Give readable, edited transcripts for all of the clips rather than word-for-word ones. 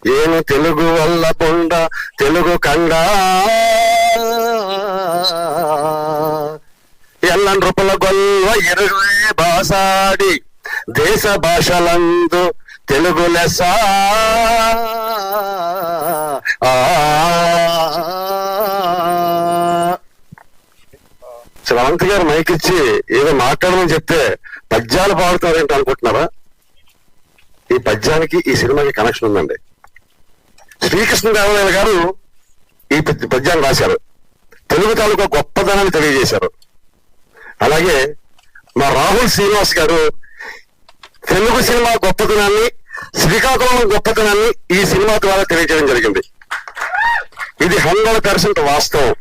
ಏನು తెలుగు వల్ల బొండ తెలుగు కండ ఎల్లని రూపల గొల్వ ఇరువే బాసాడి దేశ భాషలందు తెలుగు లెస శ్రవంతి గారు మైక్ ఇచ్చి ఏదో మాట్లాడమని చెప్తే పద్యాలు పాడుతారేంటి అనుకుంటున్నారా? ఈ పద్యానికి ఈ సినిమాకి కనెక్షన్ ఉందండి. శ్రీకృష్ణదేవరాయలు గారు ఈ పద్యాన్ని రాశారు. తెలుగు తాలూకా గొప్పతనాన్ని తెలియజేశారు. అలాగే మా రాహుల్ శ్రీనివాస్ గారు తెలుగు సినిమా గొప్పతనాన్ని, శ్రీకాకుళం గొప్పతనాన్ని ఈ సినిమా ద్వారా తెలియజేయడం జరిగింది. ఇది 100% వాస్తవం.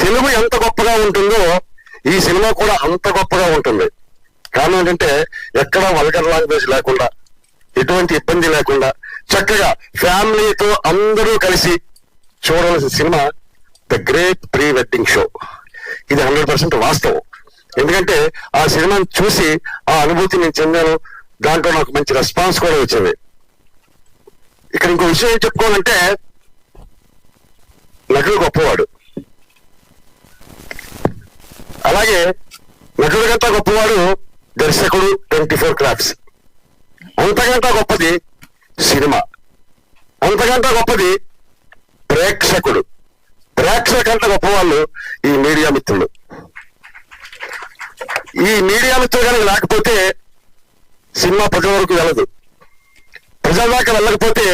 తెలుగు ఎంత గొప్పగా ఉంటుందో ఈ సినిమా కూడా అంత గొప్పగా ఉంటుంది. కారణం ఏంటంటే ఎక్కడ వల్గర్ లాంగ్వేజ్ లేకుండా, ఎటువంటి ఇబ్బంది లేకుండా చక్కగా ఫ్యామిలీతో అందరూ కలిసి చూడవలసిన cinema the great pre wedding show. ఇది 100% వాస్తవం. ఎందుకంటే ఆ సినిమాని చూసి ఆ అనుభూతి నేను చెందాను. దాంట్లో నాకు మంచి రెస్పాన్స్ కూడా వచ్చింది. ఇక్కడ ఇంకో విషయం ఏం చెప్పుకోవాలంటే, నటుడు గొప్పవాడు, అలాగే నటుడు కంటే గొప్పవాడు దర్శకుడు 24 క్రాఫ్ట్స్. అంతకంటే గొప్పది సినిమా, అంతకంటే గొప్పది ప్రేక్షకుడు. ప్రేక్షకంటే గొప్పవాళ్ళు ఈ మీడియా మిత్రులు. ఈ మీడియా మిత్రులు కనుక లేకపోతే సినిమా ప్రజల వరకు వెళ్ళదు. ప్రజల దాకా వెళ్ళకపోతే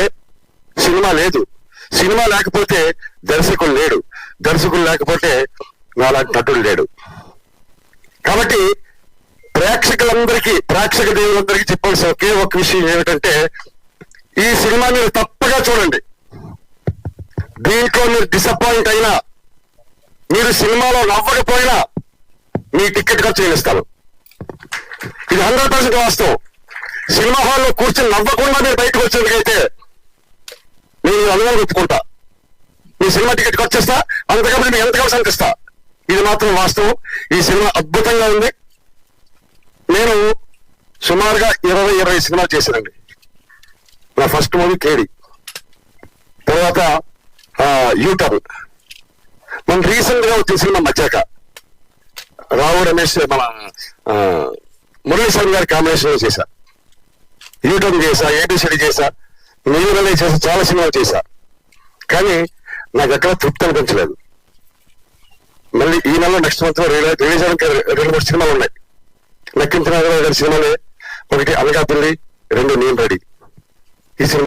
సినిమా లేదు. సినిమా లేకపోతే దర్శకులు లేడు. దర్శకులు లేకపోతే నాలాంటి నటుడు లేడు. కాబట్టి ప్రేక్షకులందరికీ, ప్రేక్షక దేవులందరికీ చెప్పాల్సిన ఒకే ఒక విషయం ఏమిటంటే, ఈ సినిమా మీరు తప్పగా చూడండి. దీంట్లో మీరు డిసప్పాయింట్ అయినా, మీరు సినిమాలో నవ్వకపోయినా మీ టికెట్ ఖర్చు చేయిస్తాను. ఇది 100% వాస్తవం. సినిమా హాల్లో కూర్చొని నవ్వకుండా మీరు బయటకు వచ్చేందుకైతే నేను అనుభవం ఒప్పుకుంటా. మీ సినిమా టికెట్ ఖర్చు చేస్తా, అంతకన్నా నేను ఎంతగా సంతిస్తా. ఇది మాత్రం వాస్తవం. ఈ సినిమా అద్భుతంగా ఉంది. నేను సుమారుగా 20 సినిమాలు చేశానండి. నా ఫస్ట్ మూవీ కేడి, తర్వాత యూటర్న్, మన రీసెంట్ గా వచ్చిన సినిమా మచ్చాక, రావు రమేష్ మన మురళీశ్వరం గారి కాంబినేషన్ చేశా. యూటర్న్ చేశా, ఏబిసిడి చేశా, నీళ్ళలో చేసా, చాలా సినిమాలు చేశా. కానీ నాకు ఎక్కడ తృప్తి అనిపించలేదు. మళ్ళీ ఈ నెలలో నెక్స్ట్ మంత్ రిలీజ్ అవడానికి 2-3 సినిమాలు ఉన్నాయి. లక్కించిన గారి సినిమాలే, ఒకటి అనకాపల్లి, 2 నేను రెడీ. ఈ సినిమా